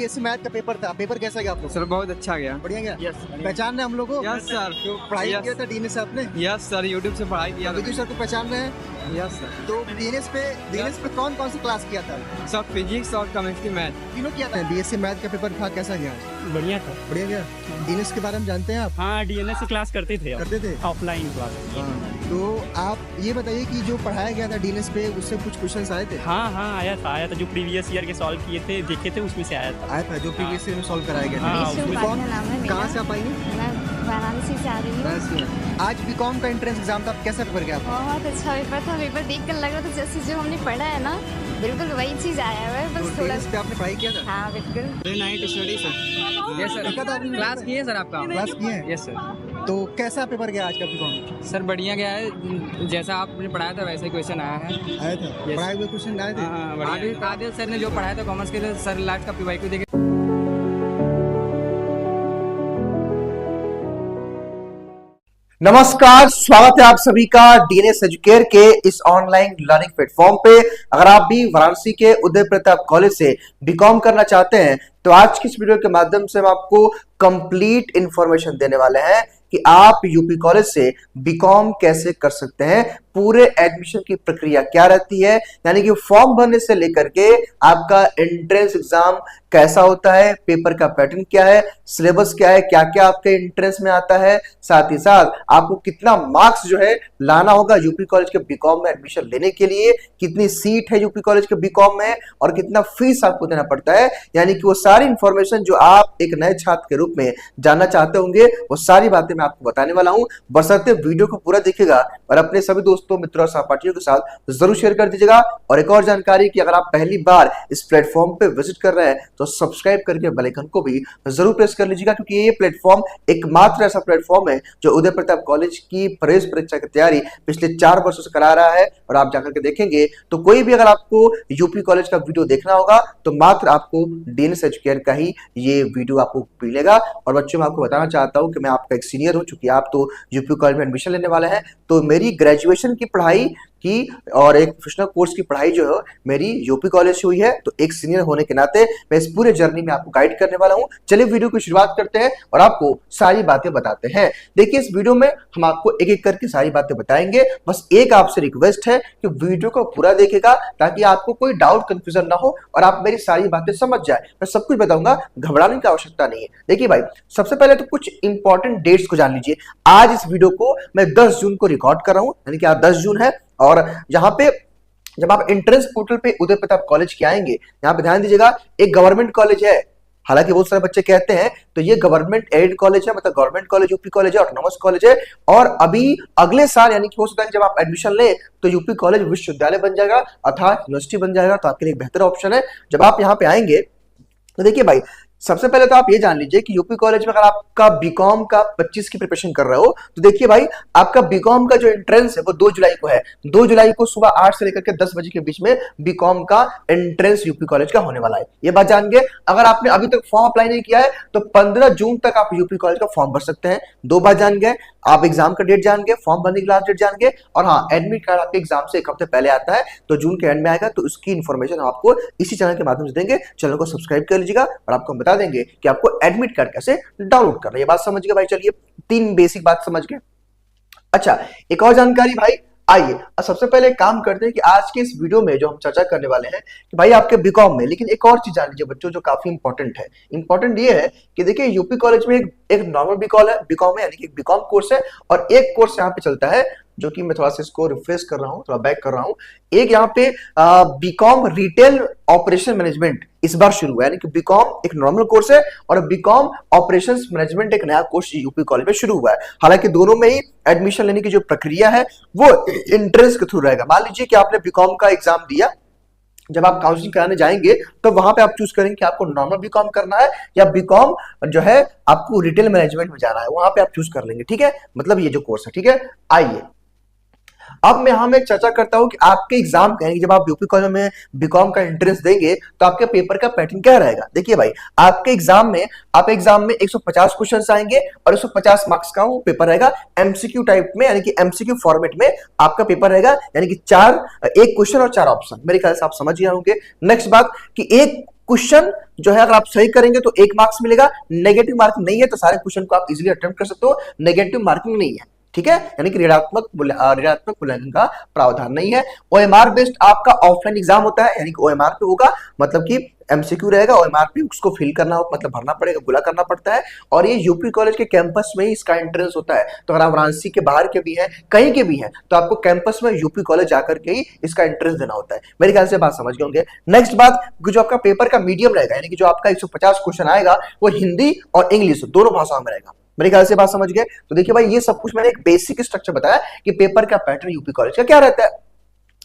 BSc math का paper था, paper कैसा गया आपको? सर बहुत अच्छा गया। बढ़िया गया। यस पहचान रहे हम लोग को? Yes sir. तो पढ़ाई किया था डीएनएस से आपने? यस सर, यूट्यूब से पढ़ाई किया। विजय सर को पहचान रहे हैं? Yes sir. तो डीएनएस पे कौन कौन सी क्लास किया था? सब फिजिक्स और केमिस्ट्री मैथ तीनों किया था। बीएससी मैथ का पेपर था, कैसा गया? बढ़िया था। बढ़िया गया। डीएनएस के बारे में जानते हैं आप? हाँ, डीएनएस की क्लास करते थे। करते थे ऑफलाइन क्लास। तो आप ये बताइए कि जो पढ़ाया गया था डीएनएस पे, उससे कुछ क्वेश्चंस आए थे? हाँ आया था जो प्रीवियस ईयर के सॉल्व किए थे, देखे थे, उसमें से आया था। जो प्रीवियस ईयर में सॉल्व कराया गया हाँ, था। उसमें कहाँ से आप आई हैं? मैं वाराणसी से आ रही हूँ। आज बीकॉम का एंट्रेंस एग्जाम था, कैसा पेपर गया? बहुत अच्छा पेपर था। पेपर देख कर लग रहा था जैसे जो हमने पढ़ा है ना, बिल्कुल वही चीज आया हुआ है, बस थोड़ा। पे आपने पढ़ाई किया था? हाँ बिल्कुल। Night study sir. Yes sir, class किए सर आपका? क्लास किए हैं? Yes sir. तो कैसा पेपर गया आज का बीकॉम? सर बढ़िया गया है, जैसा आपने पढ़ाया था वैसे ही क्वेश्चन आया है। आया था? पढ़ाए हुए क्वेश्चन आए थे? हाँ, आदिल सर ने जो पढ़ाया था कॉमर्स के लिए, सर लास्ट का पीवाईक्यू देखे। नमस्कार, स्वागत है आप सभी का डीएनएस एजुकेयर के इस ऑनलाइन लर्निंग प्लेटफॉर्म पे। अगर आप भी वाराणसी के उदय प्रताप कॉलेज से बीकॉम करना चाहते हैं तो आज की इस वीडियो के माध्यम से हम आपको कंप्लीट इंफॉर्मेशन देने वाले हैं कि आप यूपी कॉलेज से बीकॉम कैसे कर सकते हैं, पूरे एडमिशन की प्रक्रिया क्या रहती है, यानी कि फॉर्म भरने से लेकर के आपका एंट्रेंस एग्जाम कैसा होता है, पेपर का पैटर्न क्या है, सिलेबस क्या है, क्या क्या आपके एंट्रेंस में आता है, साथ ही साथ आपको कितना मार्क्स जो है लाना होगा यूपी कॉलेज के बीकॉम में एडमिशन लेने के लिए, कितनी सीट है यूपी कॉलेज के बीकॉम में और कितना फीस आपको देना पड़ता है, यानी कि वो सारी इंफॉर्मेशन जो आप एक नए छात्र के रूप में जानना चाहते होंगे, वो सारी बातें मैं आपको बताने वाला हूं। बशर्ते वीडियो को पूरा देखिएगा और अपने सभी दोस्तों, मित्रों और सहपाठियों के साथ जरूर शेयर कर दीजिएगा। और एक और जानकारी कि अगर आप पहली बार इस प्लेटफॉर्म पे विजिट कर रहे हैं तो सब्सक्राइब करके बेल आइकन को भी जरूर प्रेस कर लीजिएगा, क्योंकि ये प्लेटफॉर्म एकमात्र ऐसा प्लेटफॉर्म है जो उदय प्रताप कॉलेज की प्रवेश परीक्षा की तैयारी पिछले 4 वर्षों से करा रहा है। और आप जाकर के देखेंगे तो कोई भी अगर आपको यूपी कॉलेज का वीडियो देखना होगा तो मात्र आपको डीएनएस एजुकेयर का ही ये वीडियो आपको मिलेगा। और बच्चों, मैं आपको बताना चाहता हूं कि मैं आपका एक सीनियर हूं, चूंकि आप तो यूपी कॉलेज में एडमिशन लेने वाले हैं, तो मेरी ग्रेजुएशन की पढ़ाई की और एक प्रोफेशनल कोर्स की पढ़ाई जो है मेरी यूपी कॉलेज से हुई है। तो एक सीनियर होने के नाते मैं इस पूरे जर्नी में आपको गाइड करने वाला हूं। चलिए वीडियो की शुरुआत करते हैं और आपको सारी बातें बताते हैं। देखिए, इस वीडियो में हम आपको एक एक करके सारी बातें बताएंगे। बस एक आपसे रिक्वेस्ट है कि वीडियो को पूरा देखिएगा ताकि आपको कोई डाउट कंफ्यूजन ना हो और आप मेरी सारी बातें समझ जाए। मैं सब कुछ बताऊंगा, घबराने की आवश्यकता नहीं है। देखिए भाई, सबसे पहले तो कुछ इंपॉर्टेंट डेट्स को जान लीजिए। आज इस वीडियो को मैं 10 जून को रिकॉर्ड कर रहा हूं, यानी कि आज 10 जून है। और यहाँ पे जब आप एंट्रेंस पोर्टल पे उदय प्रताप कॉलेज के आएंगे, यहाँ पे ध्यान दीजिएगा, एक गवर्नमेंट कॉलेज है। हालांकि बहुत सारे बच्चे कहते हैं तो ये गवर्नमेंट एडेड कॉलेज है, मतलब गवर्नमेंट कॉलेज यूपी कॉलेज है, ऑटोनॉमस कॉलेज है। और अभी अगले साल, यानी कि हो सकता है कि जब आप एडमिशन लें तो यूपी कॉलेज विश्वविद्यालय बन जाएगा अर्थात यूनिवर्सिटी बन जाएगा। तो आपके लिए एक बेहतर ऑप्शन है। जब आप यहाँ पे आएंगे तो देखिए भाई, सबसे पहले तो आप ये जान लीजिए कि यूपी कॉलेज में अगर आपका बीकॉम का 25 की प्रिपरेशन कर रहे हो तो देखिए भाई, आपका बीकॉम का जो एंट्रेंस है वो 2 जुलाई को है। 2 जुलाई को सुबह 8 से लेकर के 10 बजे के बीच में बीकॉम का एंट्रेंस यूपी कॉलेज का होने वाला है। ये बात जान गए। अगर आपने अभी तक फॉर्म अप्लाई नहीं किया है तो 15 जून तक आप यूपी कॉलेज का फॉर्म भर सकते हैं। 2 बात जान गए, आप एग्जाम का डेट जान गए, फॉर्म भरने की लास्ट डेट जान गए। और हाँ, एडमिट कार्ड आपके एग्जाम से 1 हफ्ते पहले आता है, तो जून के एंड में आएगा। तो उसकी इंफॉर्मेशन आपको इसी चैनल के माध्यम से देंगे। चैनल को सब्सक्राइब कर लीजिएगा और आपको बता देंगे कि आपको एडमिट कार्ड कैसे डाउनलोड करना है। ये बात समझ गए भाई? चलिए, 3 बेसिक बात समझ गए। अच्छा, एक और जानकारी भाई, आइए सबसे पहले काम करते हैं कि आज के इस वीडियो में जो हम चर्चा करने वाले हैं कि भाई आपके बीकॉम में, लेकिन एक और चीज जान लीजिए बच्चों जो काफी इंपॉर्टेंट है। इंपॉर्टेंट ये है कि देखिए, यूपी कॉलेज में एक नॉर्मल बीकॉम है, यानी कि एक बीकॉम कोर्स है, और एक कोर्स यहाँ पे चलता है जो कि मैं थोड़ा सा इसको रिफ्रेश कर रहा हूं, थोड़ा बैक कर रहा हूं। एक यहाँ पे बीकॉम रिटेल ऑपरेशन मैनेजमेंट इस बार शुरू हुआ है, यानी कि बीकॉम एक नॉर्मल कोर्स है और बीकॉम ऑपरेशंस मैनेजमेंट एक नया कोर्स यूपी कॉलेज में शुरू हुआ है। हालांकि दोनों में ही एडमिशन लेने की जो प्रक्रिया है वो एंट्रेंस के थ्रू रहेगा। मान लीजिए कि आपने बीकॉम का एग्जाम दिया, जब आप काउंसलिंग कराने जाएंगे तो वहां पे आप चूज करेंगे कि आपको नॉर्मल बीकॉम करना है या बीकॉम जो है आपको रिटेल मैनेजमेंट में जाना है, वहां पे आप चूज कर लेंगे। ठीक है, मतलब ये जो कोर्स है। ठीक है, आइए अब मैं यहाँ में चर्चा करता हूं कि आपके एग्जाम का, जब आप यूपी कॉलेज में बीकॉम का एंट्रेंस देंगे तो आपके पेपर का पैटर्न क्या रहेगा। देखिए भाई, आपके एग्जाम में 150 क्वेश्चंस आएंगे और 150 मार्क्स का वो पेपर रहेगा एमसीक्यू टाइप में, यानी कि एमसीक्यू फॉर्मेट में आपका पेपर रहेगा, यानी कि एक क्वेश्चन और 4 ऑप्शन। मेरे ख्याल से आप समझ गए होंगे। नेक्स्ट बात कि एक क्वेश्चन जो है अगर आप सही करेंगे तो 1 मार्क्स मिलेगा, नेगेटिव मार्किंग नहीं है तो सारे क्वेश्चन को आप इजीली अटेम्प्ट कर सकते हो, नेगेटिव मार्किंग नहीं है, ठीक है, यानी कि ऋणात्मक मूल्यांकन का प्रावधान नहीं है। ओएमआर बेस्ड आपका ऑफलाइन एग्जाम होता है, यानी कि ओएमआर पे होगा, मतलब कि एमसीक्यू रहेगा, ओएमआर पे उसको फिल करना हो, मतलब भरना पड़ेगा, गुला करना पड़ता है, और ये यूपी कॉलेज के कैंपस में ही इसका एंट्रेंस होता है। तो अगर आप वाराणसी के बाहर के भी हैं, कहीं के भी हैं, तो आपको कैंपस में यूपी कॉलेज जाकर के ही इसका एंट्रेंस देना होता है। मेरे ख्याल से बात समझ गए होंगे। नेक्स्ट बात, जो आपका पेपर का मीडियम रहेगा, यानी कि जो आपका 150 क्वेश्चन आएगा वो हिंदी और इंग्लिश दोनों भाषाओं में रहेगा। मेरे ख्याल से बात समझ गए। तो देखिए भाई, ये सब कुछ मैंने एक बेसिक स्ट्रक्चर बताया कि पेपर का पैटर्न यूपी कॉलेज का क्या रहता है,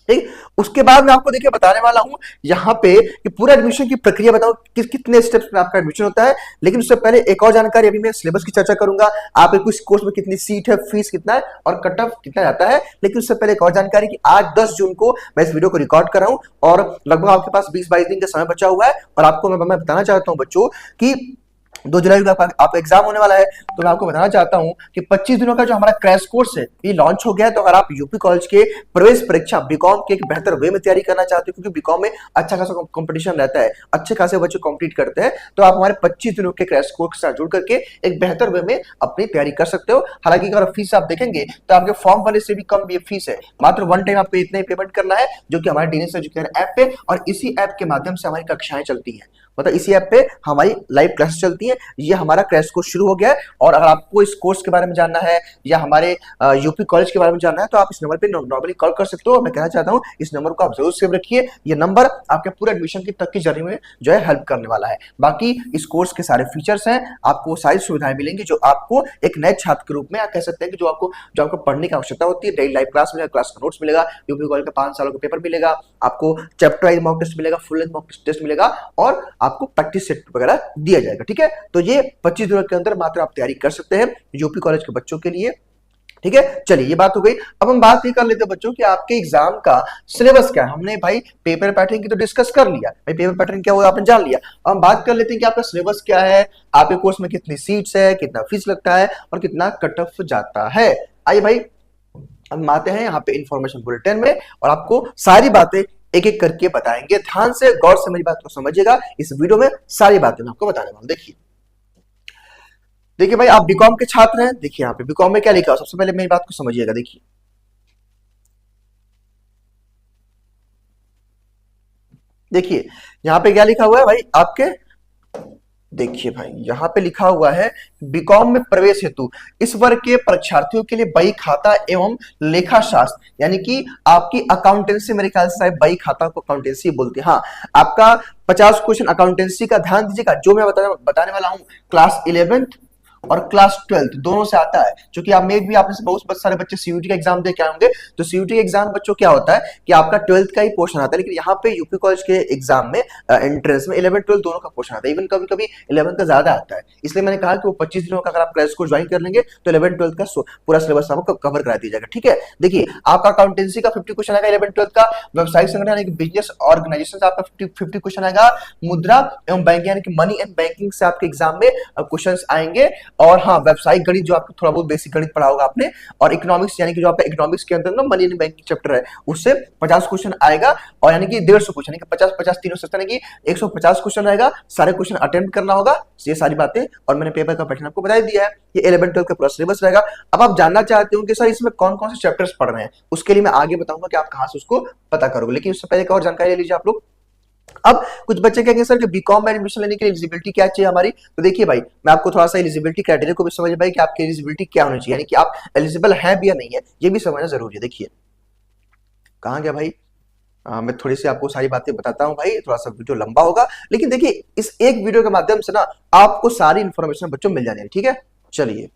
ठीक। उसके बाद मैं आपको देखिए बताने वाला हूं यहाँ पे कि पूरा एडमिशन की प्रक्रिया बताऊं कितने स्टेप्स में आपका एडमिशन होता है। लेकिन उससे पहले एक और जानकारी, अभी मैं सिलेबस की चर्चा करूंगा, आप इस कोर्स में कितनी सीट है, फीस कितना है और कट ऑफ कितना जाता है। लेकिन उससे पहले एक और जानकारी कि आज 10 जून को मैं इस वीडियो को रिकॉर्ड कर रहा हूं और लगभग आपके पास 20-22 दिन का समय बचा हुआ है, और आपको मैं बताना चाहता हूं बच्चों कि 2 जुलाई को आपका एग्जाम होने वाला है। तो मैं आपको बताना चाहता हूं कि 25 दिनों का जो हमारा क्रैश कोर्स है ये लॉन्च हो गया है। तो अगर आप यूपी कॉलेज के प्रवेश परीक्षा बीकॉम के एक बेहतर वे में तैयारी करना चाहते हो, क्योंकि बीकॉम में अच्छा खासा कंपटीशन रहता है, अच्छे खासे बच्चे कॉम्पीट करते हैं, तो आप हमारे 25 दिनों के क्रैश कोर्स के साथ जुड़ करके एक बेहतर वे में अपनी तैयारी कर सकते हो। हालांकि अगर फीस आप देखेंगे तो आपके फॉर्म वाले से भी कम ये फीस है, मात्र वन टाइम आपको इतना ही पेमेंट करना है, जो कि हमारे डीएनएस एजुकेटर ऐप पे, और इसी ऐप के माध्यम से हमारी कक्षाएं चलती हैं, मतलब इसी ऐप पे हमारी लाइव क्लास चलती है। ये हमारा क्रैश कोर्स शुरू हो गया है, और अगर आपको इस कोर्स के बारे में जानना है या हमारे यूपी कॉलेज के बारे में जानना है तो आप इस नंबर पे नॉर्मली कॉल कर सकते हो। मैं कहना चाहता हूं इस नंबर को आप जरूर सेव रखिए, ये नंबर आपके पूरे एडमिशन की तक की जर्नी में जो है हेल्प करने वाला है। बाकी इस कोर्स के सारे फीचर्स हैं, आपको सारी सुविधाएं मिलेंगी जो आपको एक नए छात्र के रूप में आप कह सकते हैं कि जो आपको पढ़ने की आवश्यकता होती है। डेली लाइव क्लास मिलेगा, क्लास का नोट्स मिलेगा, यूपी कॉलेज का 5 सालों का पेपर मिलेगा, आपको चैप्टर वाइज मॉक टेस्ट मिलेगा, फुल लेंथ मॉक टेस्ट मिलेगा, और आपको प्रैक्टिस सेट वगैरह दिया जाएगा, ठीक है। तो ये 25 दिनों के अंदर मात्र आप तैयारी कर सकते हैं यूपी कॉलेज के बच्चों के लिए, ठीक है। चलिए ये बात हो गई। अब हम बात ये कर लेते हैं बच्चों कि आपके एग्जाम का सिलेबस क्या है। हमने भाई पेपर पैटर्न की तो डिस्कस कर लिया, भाई पेपर पैटर्न क्या होगा आपने जान लिया। अब हम बात कर लेते हैं कि आपका सिलेबस क्या है, आपके कोर्स में कितनी सीट्स है, कितना फीस लगता है और कितना कट ऑफ जाता है। आइए भाई हम आते हैं यहाँ पे इंफॉर्मेशन बुलेटिन में, और आपको सारी बातें एक एक करके बताएंगे। ध्यान से गौर से मेरी बात को समझिएगा, इस वीडियो में सारी बातें मैं आपको बताने वाला हूं। देखिए भाई, आप बीकॉम के छात्र हैं, देखिए यहाँ पे बीकॉम में क्या लिखा है, सबसे पहले मेरी बात को समझिएगा। देखिए यहाँ पे क्या लिखा हुआ है भाई आपके, देखिए भाई यहाँ पे लिखा हुआ है बीकॉम में प्रवेश हेतु इस वर्ग के परीक्षार्थियों के लिए बही खाता एवं लेखा शास्त्र, यानी कि आपकी अकाउंटेंसी, मेरे ख्याल से बही खाता को अकाउंटेंसी बोलते हैं। हाँ, आपका 50 क्वेश्चन अकाउंटेंसी का, ध्यान दीजिएगा जो मैं बताने वाला हूं क्लास 11th और क्लास 12th दोनों से आता है। क्योंकि आप में भी आपने से बहुत सारे बच्चे सीयूटी का एग्जाम दे के आए होंगे, तो सीयूटी एग्जाम बच्चों क्या होता है कि आपका 12th का ही पोर्शन आता है, लेकिन यहाँ पे यूपी कॉलेज के एग्जाम में एंट्रेंस में 11-12 दोनों का पोर्शन आता है, इवन कभी कभी 11th का ज्यादा आता है। इसलिए मैंने कहा कि वो 25 दिनों का अगर आप क्रैश कोर्स ज्वाइन कर लेंगे तो 11-12 का पूरा सिलेबस आपको कवर करा दिया जाएगा, ठीक है। देखिए आपका अकाउंटेंसी का 50 क्वेश्चन आएगा 11-12 का, व्यवसायिक संगठन यानी कि बिजनेस ऑर्गेनाइजेशन से आपका 50 क्वेश्चन आएगा, मुद्रा एवं बैंक यानी कि मनी एंड बैंकिंग से आपके एग्जाम में क्वेश्चन आएंगे, और हाँ व्यावसायिक गणित जो आपको थोड़ा बहुत बेसिक गणित पढ़ा होगा आपने, और इकोनॉमिक्स यानी कि जो आपका इकोनॉमिक्स के अंदर ना मनी एंड बैंकिंग चैप्टर है उससे 50 क्वेश्चन आएगा, और यानी कि 150 क्वेश्चन, यानी कि 50-50 तीनों से यानी कि 150 क्वेश्चन आएगा, सारे क्वेश्चन अटेम्प्ट करना होगा। ये सारी बातें और मैंने पेपर का पैटर्न आपको बता दिया है, ये 11-12 का पूरा सिलेबस रहेगा। अब आप जानना चाहते हो कि सर इसमें कौन कौन से चैप्टर्स पढ़ रहे हैं, उसके लिए मैं आगे बताऊंगा कि आप कहां से उसको पता करोगे, लेकिन उससे पहले एक और जानकारी ले लीजिए आप लोग। अब कुछ बच्चे कहेंगे सर कि बीकॉम में एडमिशन लेने के लिए एलिजिबिलिटी क्या चाहिए हमारी, तो देखिए भाई मैं आपको थोड़ा सा एलिजिबिलिटी क्राइटेरिया को भी समझ भाई कि आपकी एलिजिबिलिटी क्या होनी चाहिए, यानी कि आप एलिजिबल हैं भी या नहीं है, ये भी समझना जरूरी है। देखिए कहां गया भाई, मैं थोड़ी सी आपको सारी बातें बताता हूं भाई, थोड़ा सा वीडियो लंबा होगा, लेकिन देखिए इस एक वीडियो के माध्यम से ना आपको सारी इंफॉर्मेशन बच्चों मिल जानी है, ठीक है। चलिए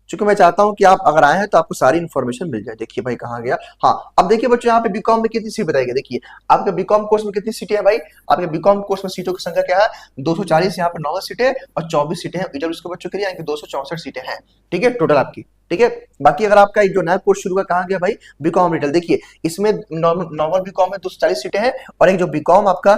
क्योंकि मैं चाहता हूं कि आप अगर आए हैं तो आपको सारी इंफॉर्मेशन मिल जाए। देखिए भाई कहां गया, हाँ अब देखिए बच्चों यहाँ पे बीकॉम में कितनी सीट बताइए। देखिए आपके बीकॉम कोर्स में कितनी सीटें हैं भाई, आपके बीकॉम कोर्स में सीटों की संख्या क्या है 240, यहाँ पे 9 सीटें और 24 सीटें हैं ईडब्ल्यूएस के बच्चों के लिए, यानी कि 264 सीटें हैं, ठीक है टोटल आपकी, ठीक है। बाकी अगर आपका जो नया कोर्स शुरू हुआ कहां गया भाई, बीकॉम रिटेल, देखिए इसमें नॉर्मल बीकॉम में 240 सीटें हैं, और एक जो बीकॉम आपका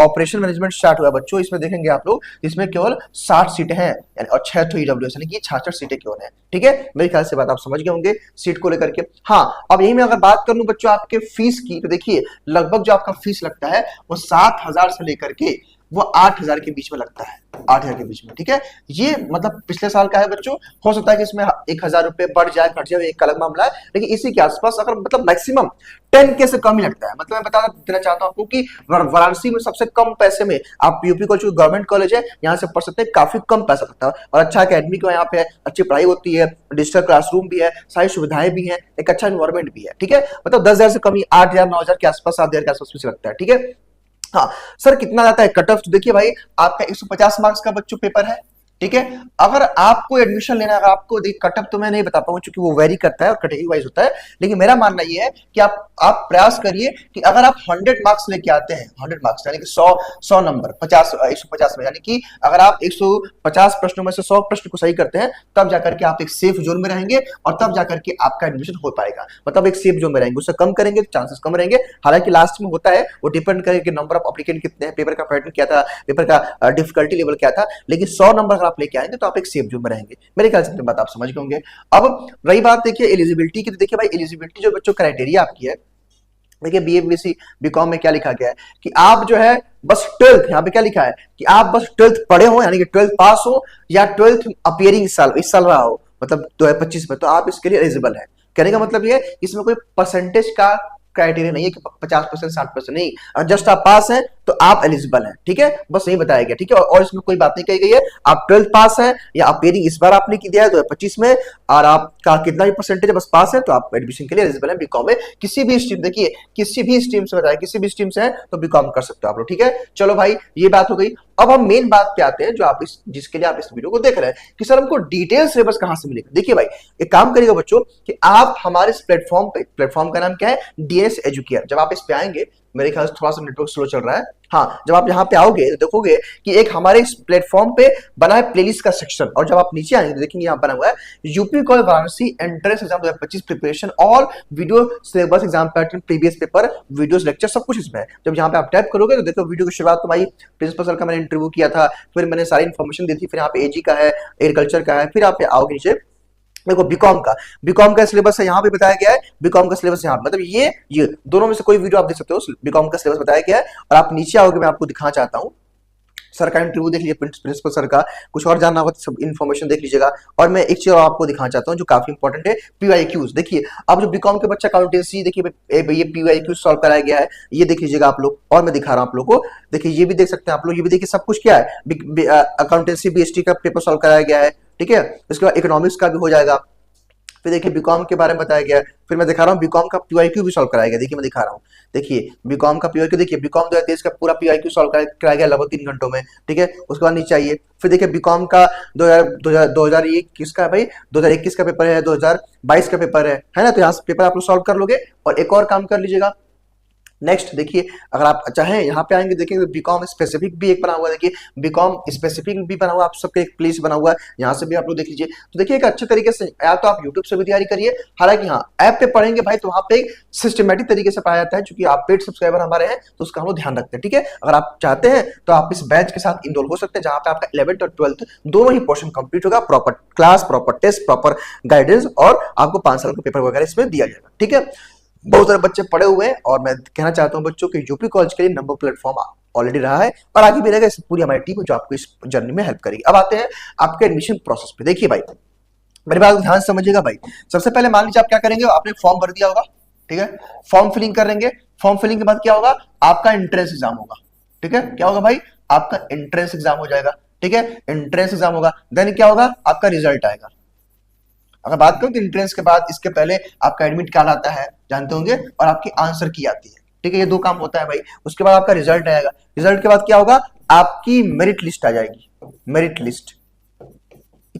ऑपरेशन मैनेजमेंट स्टार्ट हुआ बच्चों, इसमें देखेंगे आप लोग इसमें केवल 60 सीटें हैं, और 6 तो ईडब्ल्यूएस, यानी कि 66 सीटें केवल हैं, ठीक है। मेरे ख्याल से बात आप समझ गए होंगे सीट को लेकर के। हाँ अब यही मैं अगर बात कर लूं बच्चों आपके फीस की, तो देखिए लगभग जो आपका फीस लगता है वो 7,000 से लेकर के वो 8,000 के बीच में लगता है, 8,000 के बीच में, ठीक है। ये मतलब पिछले साल का है बच्चों, हो सकता है कि इसमें 1,000 रुपए बढ़ जाए घट जाए, एक अलग मामला है, लेकिन इसी के आसपास अगर मतलब मैक्सिमम 10K से कम ही लगता है। मतलब मैं बता देना चाहता हूं आपको कि वाराणसी में सबसे कम पैसे में आप यूपी कॉलेज गवर्नमेंट कॉलेज है, यहाँ से पढ़ सकते हैं, काफी कम पैसा लगता है और अच्छा अकेडमिक यहाँ पे है, अच्छी पढ़ाई होती है, डिजिटल क्लासरूम भी है, सारी सुविधाएं भी हैं, एक अच्छा एनवायरमेंट भी है, ठीक है। मतलब 10,000 से कम ही 8,000 9,000 के आसपास 7,000 के आसपास लगता है, ठीक है। हाँ सर कितना जाता है कट ऑफ, तो देखिए भाई आपका 150 मार्क्स का बच्चों पेपर है, ठीक है। अगर आपको एडमिशन लेना है, अगर आपको कट ऑफ तो मैं नहीं बता पाऊंगा क्योंकि वो वेरी करता है और कैटेगरी वाइज होता है, लेकिन मेरा मानना ये है कि आप प्रयास करिए कि अगर आप 100 मार्क्स लेके आते हैं, 100 मार्क्स यानी कि 100 नंबर 150 में, यानी कि अगर आप 150 प्रश्नों में से 100 प्रश्न को सही करते हैं तब जाकर के आप एक सेफ जोन में रहेंगे और तब जाकर के आपका एडमिशन हो पाएगा। मतलब एक सेफ जोन में रहेंगे, उससे कम करेंगे तो चांसेस कम रहेंगे। हालांकि लास्ट में होता है, वो डिपेंड करेगा कि नंबर ऑफ एप्लीकेंट कितने हैं, पेपर का पैटर्न क्या था, पेपर का डिफिकल्टी लेवल क्या था, लेकिन 100 नंबर अगर आप लेके आएंगे तो आप एक सेफ जोन में रहेंगे। मेरे ख्याल से बात आप समझ गए होंगे। अब रही बात देखिए एलिजिबिलिटी की, तो देखिए भाई एलिजिबिलिटी जो बच्चों क्राइटेरिया आपकी है, देखिए बीए बीएससी बीकॉम में क्या लिखा गया है कि आप जो है बस 12th, यहाँ पे क्या लिखा है कि आप बस 12th पढ़े हो, यानी कि 12th पास हो या 12th अपियरिंग इस साल रहा हो, मतलब 2025 में, तो आप इसके लिए एलिजिबल है। कहने का मतलब ये है इसमें कोई परसेंटेज का क्राइटेरिया नहीं है कि 50% 60% नहीं, जस्ट आप पास हैं तो आप एलिजिबल हैं, ठीक है। बस यही बताया गया, ठीक है। और इसमें कोई बात नहीं कही गई है आप 12th पास हैं या अपियरिंग इस बार आपने दिया है 2025 में और आपका कितना भी परसेंटेज है बस पास है तो आप एडमिशन के लिए एलिजिबल है बीकॉम में। किसी भी स्ट्रीम, देखिए किसी भी स्ट्रीम से बताया, किसी भी स्ट्रीम से है तो बीकॉम कर सकते हो आप लोग, ठीक है। चलो भाई ये बात हो गई। अब हम मेन बात पे आते हैं जो आप जिसके लिए आप इस वीडियो को देख रहे हैं कि सर हमको डिटेल सिलेबस कहां से मिलेगा। देखिए भाई एक काम करिएगा बच्चों कि आप हमारे इस प्लेटफॉर्म का नाम क्या है, डीएनएस एजुकेयर। जब आप इस पे आएंगे, मेरे ख्याल से थोड़ा सा नेटवर्क स्लो चल रहा है, हाँ जब आप यहाँ पे आओगे तो देखोगे कि एक हमारे इस प्लेटफॉर्म पे बना है प्लेलिस्ट का सेक्शन, और जब आप नीचे आएंगे तो देखेंगे यहाँ बना हुआ है UP college Varanasi entrance exam 2025 preparation और video syllabus exam pattern previous paper videos lecture सब कुछ इसमें है। जब यहाँ पे आप टैप करोगे तो देखो वीडियो की शुरुआत तो भाई प्रिंसिपल सर का मैंने इंटरव्यू किया था, फिर मैंने सारी इन्फॉर्मेशन दी थी, फिर यहाँ पे एजी का है, एग्रीकल्चर का है, फिर आप आओगे नीचे देखो बीकॉम का सिलेबस है, यहाँ पे बताया गया है बीकॉम का सिलेबस यहाँ, मतलब ये दोनों में से कोई वीडियो आप देख सकते हो, बीकॉम का सिलेबस बताया गया है। और आप नीचे आओगे, मैं आपको दिखाना चाहता हूँ सर का इंटरव्यू देख लीजिए, प्रिंसिपल सर का, कुछ और जानना होगा तो सब इन्फॉर्मेशन देख लीजिएगा। और मैं एक चीज आपको दिखाना चाहता हूँ जो काफी इंपॉर्टेंट है, पीवाईक्यूज। देखिए अब जो बीकॉम के बच्चा अकाउंटेंसी, देखिए ये पीवाईक्यूज सॉल्व कराया गया है, ये देख लीजिएगा आप लोग। और मैं दिखा रहा हूँ आप लोग को, देखिए ये भी देख सकते हैं आप लोग, ये भी देखिए सब कुछ क्या है, अकाउंटेंसी बीएसटी का पेपर सॉल्व कराया गया है, ठीक है। इसके बाद इकोनॉमिक्स का भी हो जाएगा, फिर देखिए बीकॉम के बारे में बताया गया है, फिर मैं दिखा रहा हूँ बीकॉम का पीवाईक्यू भी सॉल्व कराया गया। देखिए मैं दिखा रहा हूँ, देखिए बीकॉम का पीवाईक्यू, देखिए बीकॉम 2023 का पूरा पीवाईक्यू सॉल्व कराया गया लगभग 3 घंटों में, ठीक है। उसके बाद नीचे आइए, फिर देखिए बीकॉम का 2021 का भाई 2021 का पेपर है, 2022 का पेपर है ना, तो यहाँ से पेपर आप लोग सॉल्व कर लोगे। और एक और काम कर लीजिएगा, नेक्स्ट देखिए अगर आप चाहें यहाँ पे आएंगे देखेंगे बीकॉम स्पेसिफिक भी एक बना हुआ है, देखिए बीकॉम स्पेसिफिक भी बना हुआ है, आप सबके एक प्लेस बना हुआ है, यहाँ से भी आप लोग देख लीजिए। तो देखिए एक अच्छे तरीके से, या तो आप यूट्यूब से भी तैयारी करिए, हालांकि हाँ ऐप पे पढ़ेंगे भाई तो वहाँ पे एक सिस्टमेटिक तरीके से पढ़ाया जाता है, क्योंकि आप पेड सब्सक्राइबर हमारे हैं तो उसका हम लोग ध्यान रखते हैं, ठीक है। अगर आप चाहते हैं तो आप इस बैच के साथ इनरोल हो सकते हैं, जहाँ पे आपका 11th और 12th दोनों ही पोर्शन कंप्लीट होगा, proper class, proper test, proper guidance, और आपको 5 साल का पेपर वगैरह इसमें दिया जाएगा, ठीक है। बहुत सारे बच्चे पढ़े हुए हैं और मैं कहना चाहता हूं बच्चों कि यूपी कॉलेज के लिए नंबर प्लेटफॉर्म ऑलरेडी रहा है और आगे भी रहेगा। इस पूरी हमारी टीम जो आपको इस जर्नी में हेल्प करेगी। अब आते हैं आपके एडमिशन प्रोसेस पे। देखिए भाई मेरी बात ध्यान से समझिएगा भाई, सबसे पहले मान लीजिए आप क्या करेंगे, आपने फॉर्म भर दिया होगा, ठीक है, फॉर्म फिलिंग करेंगे, फॉर्म फिलिंग के बाद क्या होगा, आपका एंट्रेंस एग्जाम होगा, ठीक है। क्या होगा भाई, आपका एंट्रेंस एग्जाम हो जाएगा, ठीक है, एंट्रेंस एग्जाम होगा। देन क्या होगा, आपका रिजल्ट आएगा। अगर बात करूं तो एंट्रेंस के बाद इसके पहले आपका एडमिट कार्ड आता है, जानते होंगे, और आपकी आंसर की आती है, ठीक है, ये 2 काम होता है भाई। उसके बाद आपका रिजल्ट आएगा, रिजल्ट के बाद क्या होगा, आपकी मेरिट लिस्ट आ जाएगी, मेरिट लिस्ट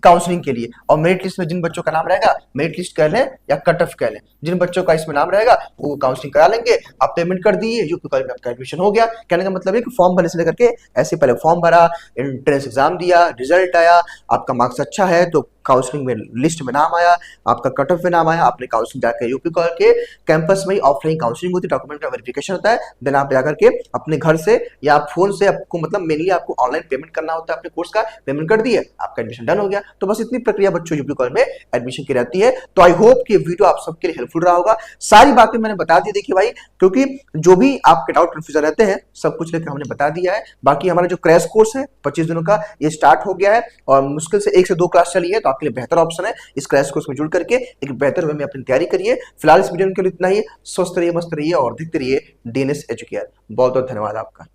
काउंसलिंग के लिए। और मेरिट लिस्ट में जिन बच्चों का नाम रहेगा, मेरिट लिस्ट कह लें या कट ऑफ कह लें, जिन बच्चों का इसमें नाम रहेगा वो काउंसलिंग करा लेंगे, आप पेमेंट कर दिए, यूपी कॉलेज में आपका एडमिशन हो गया। कहने का मतलब है कि फॉर्म भरने से लेकर के ऐसे पहले फॉर्म भरा, एंट्रेंस एग्जाम दिया, रिजल्ट आया, आपका मार्क्स अच्छा है तो काउंसलिंग में लिस्ट में नाम आया, आपका कट ऑफ में नाम आया, आपने काउंसलिंग जाकर यूपी कॉल के कैंपस में ही ऑफलाइन काउंसलिंग होती है, डॉक्यूमेंट का वेरिफिकेशन होता है, देन आप जाकर के अपने घर से या फोन से आपको मतलब मेनली आपको ऑनलाइन पेमेंट करना होता है, अपने कोर्स का पेमेंट कर दिए, आपका एडमिशन डन हो गया। तो बस इतनी प्रक्रिया बच्चों यूपी कॉल में एडमिशन की रहती है। तो आई होप कि वीडियो आप सबके लिए हेल्पफुल रहा होगा। सारी बातें मैंने बता दी, देखिए भाई, क्योंकि जो भी आपके डाउट कंफ्यूजन रहते हैं सब कुछ लेकर हमने बता दिया है। बाकी हमारा जो क्रैश कोर्स है 25 दिनों का, ये स्टार्ट हो गया है और मुश्किल से 1 से 2 क्लास चली है, तो आपके लिए बेहतर ऑप्शन है इस क्रैश कोर्स में जुड़ करके एक बेहतर वे में अपनी तैयारी करिए। फिलहाल इस वीडियो के लिए इतना ही। स्वस्थ रहिए, मस्त रहिए और देखते रहिए डीएनएस एजुकेयर। बहुत बहुत धन्यवाद आपका।